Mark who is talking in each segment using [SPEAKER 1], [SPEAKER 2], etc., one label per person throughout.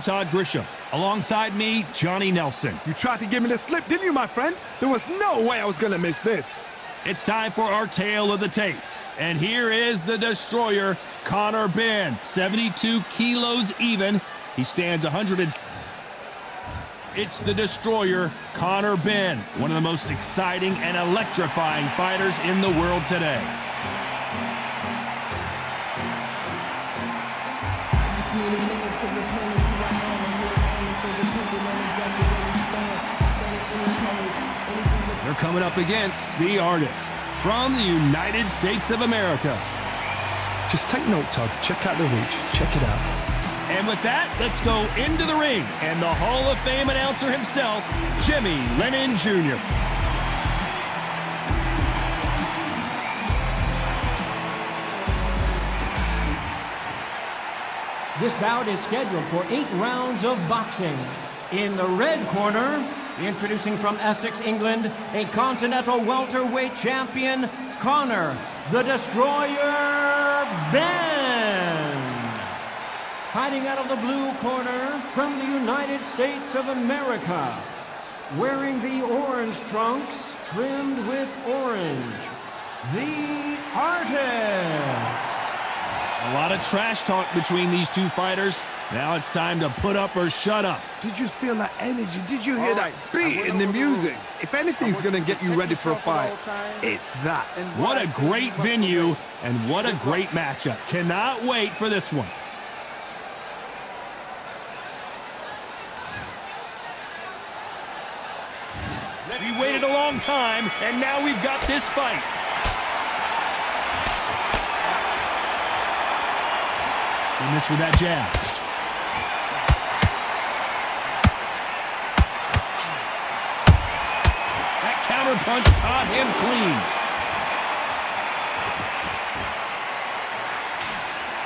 [SPEAKER 1] Todd Grisham. Alongside me, Johnny Nelson.
[SPEAKER 2] You tried to give me the slip, didn't you, my friend? There was no way I was going to miss this.
[SPEAKER 1] It's time for our tale of the tape. And here is the destroyer, Conor Benn. 72 kilos even. He stands 100. It's the destroyer, Conor Benn. One of the most exciting and electrifying fighters in the world today. They're coming up against the artist from the United States of America.
[SPEAKER 2] Just take note, Todd. Check out the reach. Check it out.
[SPEAKER 1] And with that, let's go into the ring. And the Hall of Fame announcer himself, Jimmy Lennon Jr.
[SPEAKER 3] This bout is scheduled for 8 rounds of boxing. In the red corner, introducing from Essex, England, a continental welterweight champion, Conor, the Destroyer Benn. Fighting out of the blue corner, from the United States of America, wearing the orange trunks trimmed with orange, the artist.
[SPEAKER 1] A lot of trash talk between these two fighters. Now it's time to put up or shut up.
[SPEAKER 2] Did you feel that energy? Did you hear that beat in the music? If anything's going to get you ready for a fight, it's that.
[SPEAKER 1] What a great venue and what a great matchup. Cannot wait for this one. We waited a long time, and now we've got this fight. He missed with that jab. That counter punch caught him clean.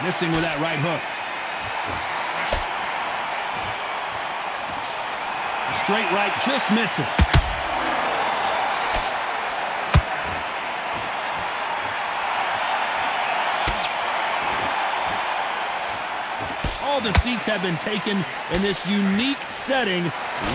[SPEAKER 1] Missing with that right hook. The straight right just misses. All the seats have been taken in this unique setting.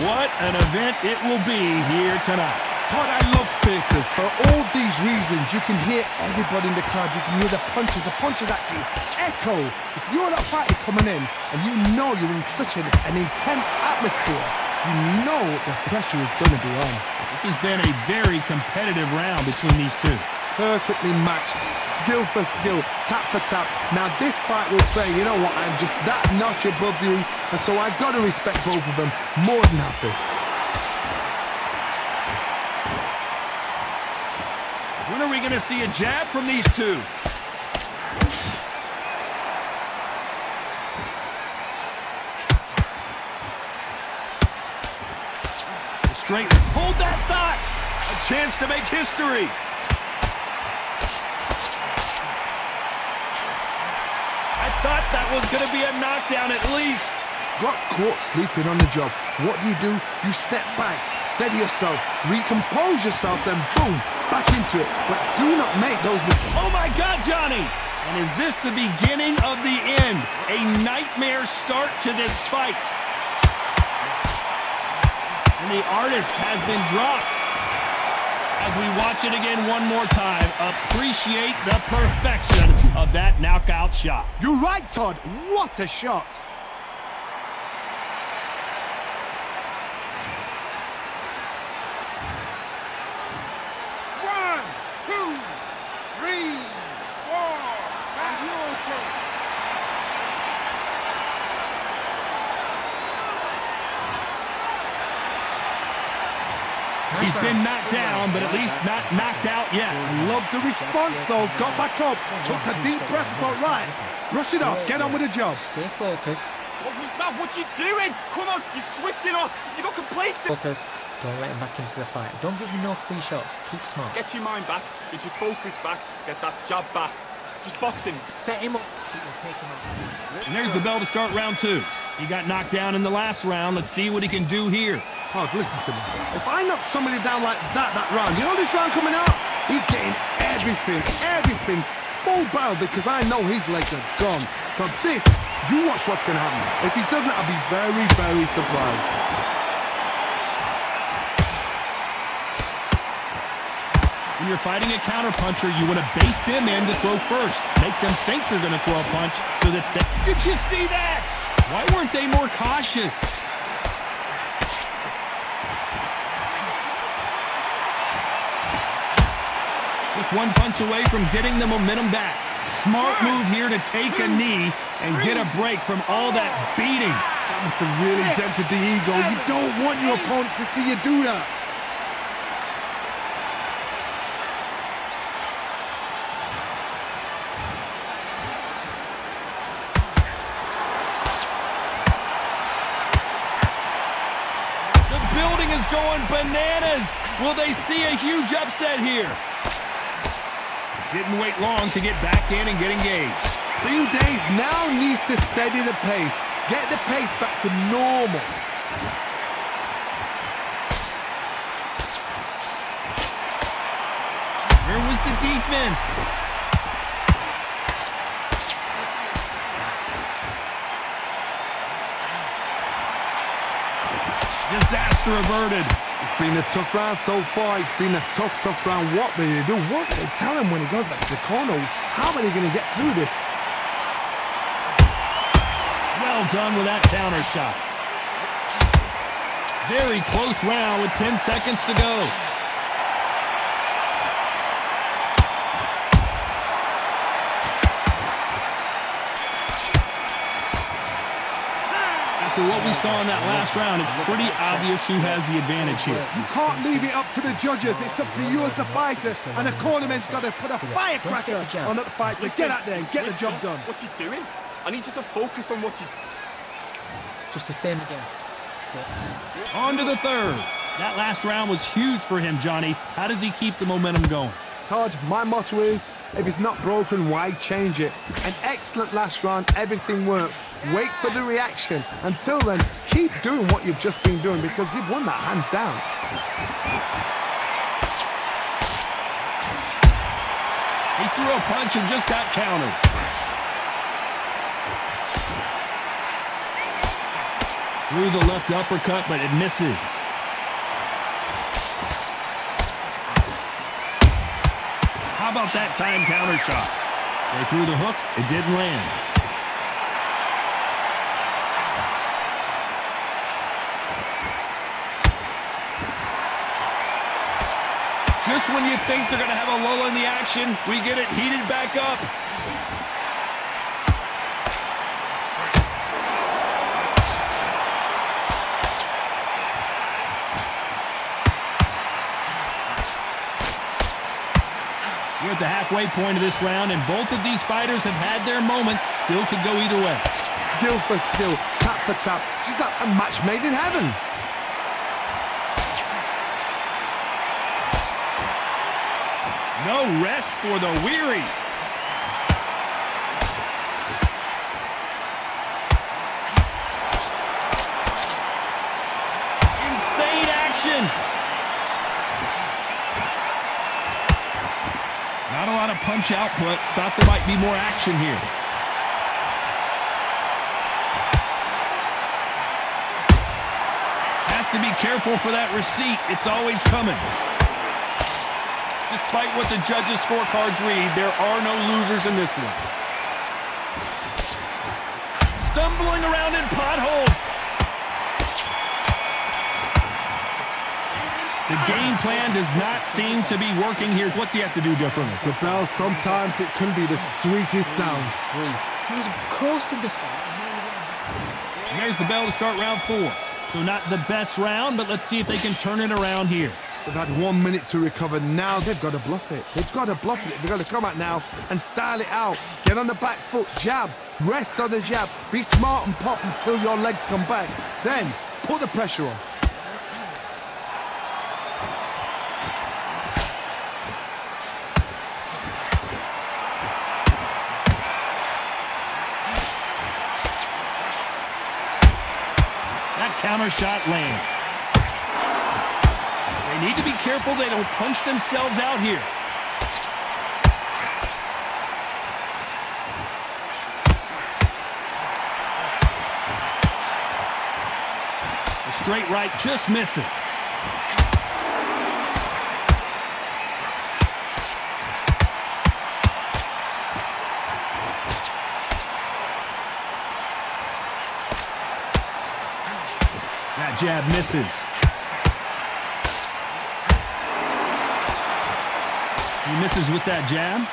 [SPEAKER 1] What an event it will be here tonight.
[SPEAKER 2] Todd, I love theatres. For all these reasons, you can hear everybody in the crowd. You can hear the punches. The punches actually echo. If you're that fighter coming in and you know you're in such an intense atmosphere, you know the pressure is going to be on.
[SPEAKER 1] This has been a very competitive round between these two.
[SPEAKER 2] Perfectly matched, skill for skill, tap for tap. Now this fight will say, you know what, I'm just that notch above you, and so I've got to respect both of them. More than happy.
[SPEAKER 1] When are we going to see a jab from these two? Straight, hold that thought! A chance to make history! I thought that was going to be a knockdown at least.
[SPEAKER 2] Got caught sleeping on the job. What do? You step back, steady yourself, recompose yourself, then boom, back into it. But do not make those mistakes.
[SPEAKER 1] Oh my God, Johnny! And is this the beginning of the end? A nightmare start to this fight. And the artist has been dropped. As we watch it again one more time, appreciate the perfection of that knockout shot.
[SPEAKER 2] You're right, Todd. What a shot.
[SPEAKER 4] One, two, three, four. Are you okay?
[SPEAKER 1] He's been knocked down, but at least not knocked out yet.
[SPEAKER 2] I love the response, though. Got back up, took a deep breath, thought, right, brush it off, get on with the job.
[SPEAKER 5] Stay focused.
[SPEAKER 4] What was that? What you doing? Come on, you're switching off. You got complacent.
[SPEAKER 5] Focus. Don't let him back into the fight. Don't give him no free shots. Keep smart.
[SPEAKER 4] Get your mind back. Get your focus back. Get that jab back. Just boxing.
[SPEAKER 5] Set him up. Take him out.
[SPEAKER 1] And there's the bell to start round two. He got knocked down in the last round. Let's see what he can do here.
[SPEAKER 2] Todd, listen to me. If I knock somebody down like that round, you know this round coming out? He's getting everything, full barrel, because I know his legs are gone. So this You watch what's going to happen. If he doesn't, I'll be very, very surprised.
[SPEAKER 1] When you're fighting a counterpuncher, you want to bait them in to throw first. Make them think they're going to throw a punch so that they... Did you see that? Why weren't they more cautious? Just one punch away from getting the momentum back. Smart move here to take a knee and get a break from all that beating.
[SPEAKER 2] That must have really dented the ego. You don't want your opponent to see you do that.
[SPEAKER 1] The building is going bananas. Will they see a huge upset here? Didn't wait long to get back in and get engaged.
[SPEAKER 2] Bean Days now needs to steady the pace. Get the pace back to normal.
[SPEAKER 1] Where was the defense? Disaster averted.
[SPEAKER 2] It's been a tough round so far. It's been a tough, tough round. What do they do? What do they tell him when he goes back to the corner? How are they going to get through this?
[SPEAKER 1] Well done with that counter shot. Very close round with 10 seconds to go. After what we saw in that last round, it's pretty obvious who has the advantage here.
[SPEAKER 2] You can't leave it up to the judges. It's up to you as a fighter, and the cornerman's got to put a firecracker on that fight to get out there and get the job done.
[SPEAKER 4] What's he doing? I need you to focus on what you...
[SPEAKER 5] Just the same again.
[SPEAKER 1] On to the third. That last round was huge for him, Johnny. How does he keep the momentum going?
[SPEAKER 2] Todd, my motto is, if it's not broken, why change it? An excellent last round, everything works. Wait for the reaction. Until then, keep doing what you've just been doing because you've won that hands down.
[SPEAKER 1] He threw a punch and just got countered. Threw the left uppercut, but it misses. How about that time counter shot? They threw the hook, it didn't land. Just when you think they're going to have a lull in the action, we get it heated back up. We're at the halfway point of this round, and both of these fighters have had their moments. Still could go either way.
[SPEAKER 2] Skill for skill, tap for tap. Just like a match made in heaven.
[SPEAKER 1] No rest for the weary. Insane action. Not a lot of punch output. Thought there might be more action here. Has to be careful for that receipt. It's always coming. Despite what the judges' scorecards read, there are no losers in this one. Stumbling around in potholes. The game plan does not seem to be working here. What's he have to do differently?
[SPEAKER 2] The bell, sometimes it can be the sweetest sound.
[SPEAKER 5] He was close to this one.
[SPEAKER 1] There's the bell to start round 4. So not the best round, but let's see if they can turn it around here.
[SPEAKER 2] They've had 1 minute to recover. Now they've got to bluff it. They've got to bluff it. They've got to come out now and style it out. Get on the back foot, jab, rest on the jab. Be smart and pop until your legs come back. Then put the pressure on.
[SPEAKER 1] That counter shot lands. They need to be careful they don't punch themselves out here. The straight right just misses. That jab misses. He misses with that jab.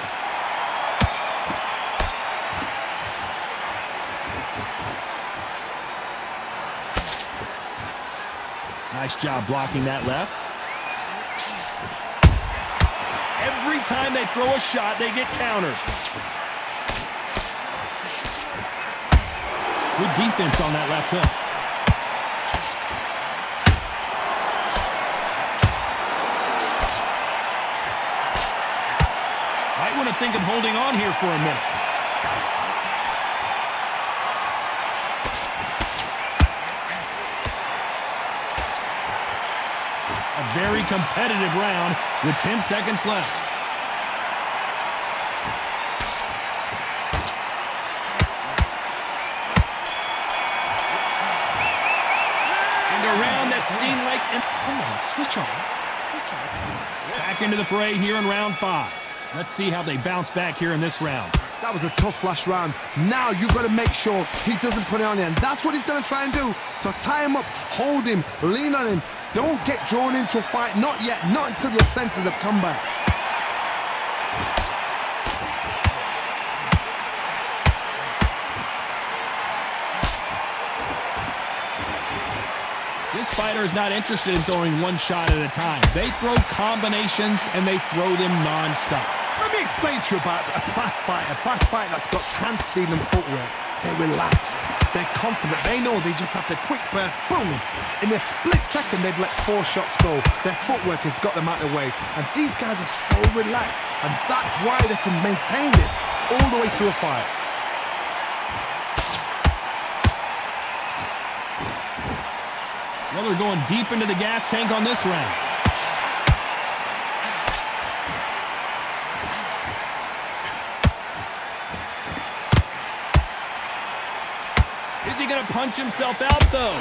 [SPEAKER 1] Nice job blocking that left. Every time they throw a shot, they get countered. Good defense on that left hook. Might want to think of holding on here for a minute. A very competitive round with 10 seconds left. And a round that seemed like...
[SPEAKER 5] Come on, switch on. Switch on.
[SPEAKER 1] Back into the fray here in round 5. Let's see how they bounce back here in this round.
[SPEAKER 2] That was a tough last round. Now you've got to make sure he doesn't put it on you, and that's what he's going to try and do. So tie him up, hold him, lean on him. Don't get drawn into a fight. Not yet. Not until your senses have come back.
[SPEAKER 1] This fighter is not interested in throwing one shot at a time. They throw combinations, and they throw them non-stop.
[SPEAKER 2] Let me explain to you about a fast fighter that's got hand speed and footwork. They're relaxed, they're confident, they know they just have to quick burst, boom! In a split second, they've let 4 shots go. Their footwork has got them out of the way. And these guys are so relaxed, and that's why they can maintain this all the way through a fight.
[SPEAKER 1] Well, they're going deep into the gas tank on this round. Is he going to punch himself out, though?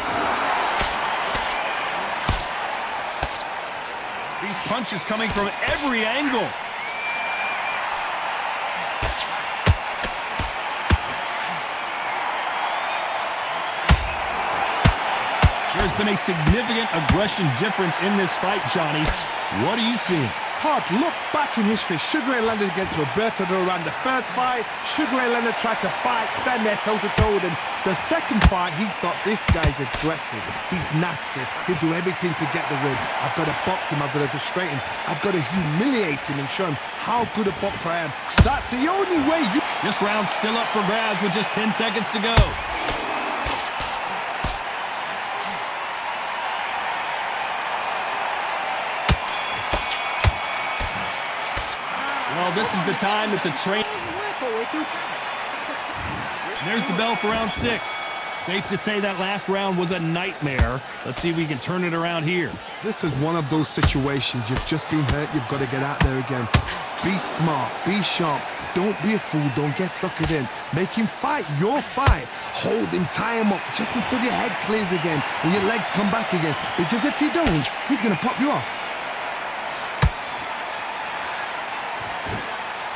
[SPEAKER 1] These punches coming from every angle. There's been a significant aggression difference in this fight, Johnny. What are you seeing?
[SPEAKER 2] Todd, look back in history. Sugar Ray Leonard against Roberto Duran. The first fight, Sugar Ray Leonard tried to fight, stand there toe-to-toe. And the second fight, he thought, this guy's aggressive. He's nasty. He'll do everything to get the win. I've got to box him. I've got to frustrate him. I've got to humiliate him and show him how good a boxer I am. That's the only way you...
[SPEAKER 1] This round's still up for grabs with just 10 seconds to go. Well, this is the time that the train... There's the bell for round 6. Safe to say that last round was a nightmare. Let's see if we can turn it around here.
[SPEAKER 2] This is one of those situations. You've just been hurt. You've got to get out there again. Be smart. Be sharp. Don't be a fool. Don't get suckered in. Make him fight your fight. Hold him. Tie him up just until your head clears again and your legs come back again. Because if you don't, he's going to pop you off.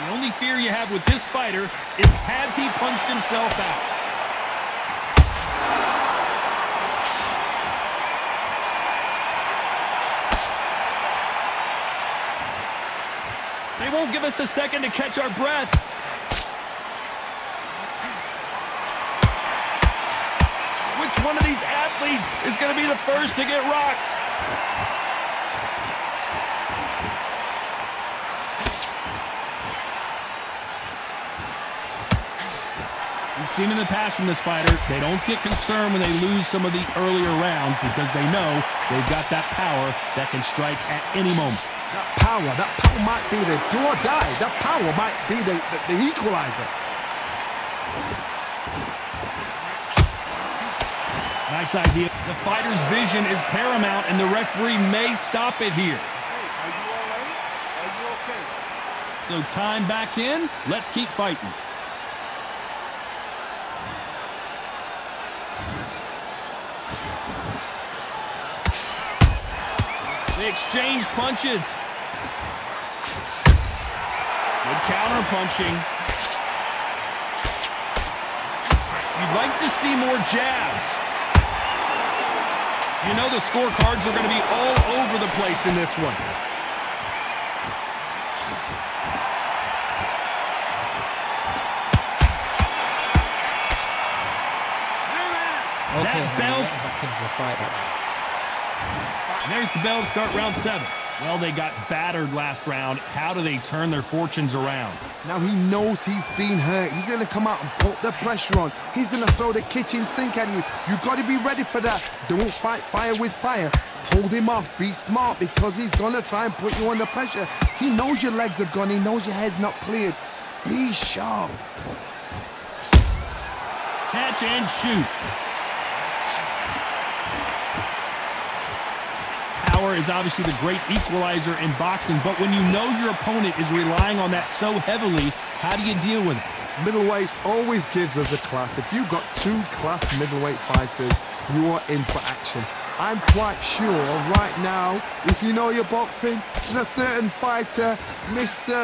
[SPEAKER 1] The only fear you have with this fighter is, has he punched himself out? They won't give us a second to catch our breath. Which one of these athletes is going to be the first to get rocked? We've seen in the past from this fighter, they don't get concerned when they lose some of the earlier rounds because they know they've got that power that can strike at any moment.
[SPEAKER 2] That power might be the do or die. That power might be the equalizer.
[SPEAKER 1] Nice idea. The fighter's vision is paramount, and the referee may stop it here.
[SPEAKER 2] Hey, are you all right? Are you okay?
[SPEAKER 1] So time back in. Let's keep fighting. They exchange punches. Good counter punching. You'd like to see more jabs. You know the scorecards are going to be all over the place in this one.
[SPEAKER 5] Okay,
[SPEAKER 1] That belt.
[SPEAKER 5] back into the fight.
[SPEAKER 1] And there's the bell to start round 7. Well, they got battered last round. How do they turn their fortunes around?
[SPEAKER 2] Now he knows he's been hurt. He's going to come out and put the pressure on. He's going to throw the kitchen sink at you. You've got to be ready for that. Don't fight fire with fire. Hold him off. Be smart because he's going to try and put you under pressure. He knows your legs are gone. He knows your head's not cleared. Be sharp.
[SPEAKER 1] Catch and shoot. Power is obviously the great equalizer in boxing, but when you know your opponent is relying on that so heavily, how do you deal with it?
[SPEAKER 2] Middleweights always gives us a class. If you've got 2 class middleweight fighters, you are in for action. I'm quite sure right now, if you know your boxing, there's a certain fighter, Mr.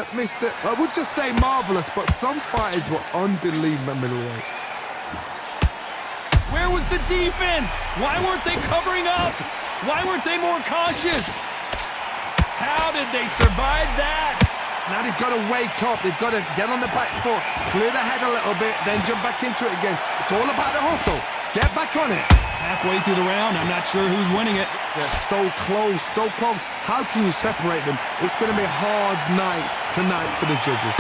[SPEAKER 2] I would just say marvelous, but some fighters were unbelievable middleweight.
[SPEAKER 1] Where was the defense? Why weren't they covering up? Why weren't they more cautious? How did they survive that?
[SPEAKER 2] Now they've got to wake up. They've got to get on the back foot, clear the head a little bit, then jump back into it again. It's all about the hustle. Get back on it.
[SPEAKER 1] Halfway through the round, I'm not sure who's winning it.
[SPEAKER 2] They're so close, so close. How can you separate them? It's going to be a hard night tonight for the judges.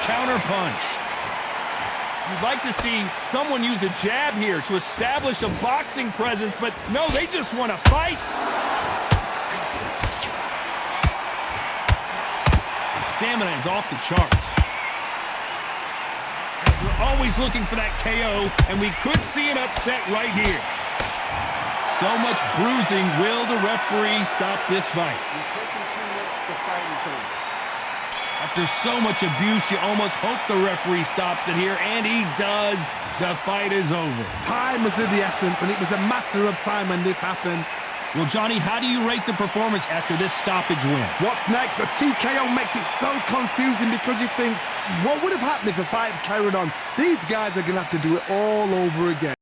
[SPEAKER 1] Counter punch. You'd like to see someone use a jab here to establish a boxing presence, but no, they just want to fight. Stamina is off the charts. We're always looking for that KO, and we could see an upset right here. So much bruising. Will the referee stop this fight?
[SPEAKER 6] You're taking too much to fight until.
[SPEAKER 1] After so much abuse, you almost hope the referee stops it here, and he does. The fight is over.
[SPEAKER 2] Time is of the essence, and it was a matter of time when this happened.
[SPEAKER 1] Well, Johnny, how do you rate the performance after this stoppage win?
[SPEAKER 2] What's next? A TKO makes it so confusing because you think, what would have happened if the fight had carried on? These guys are going to have to do it all over again.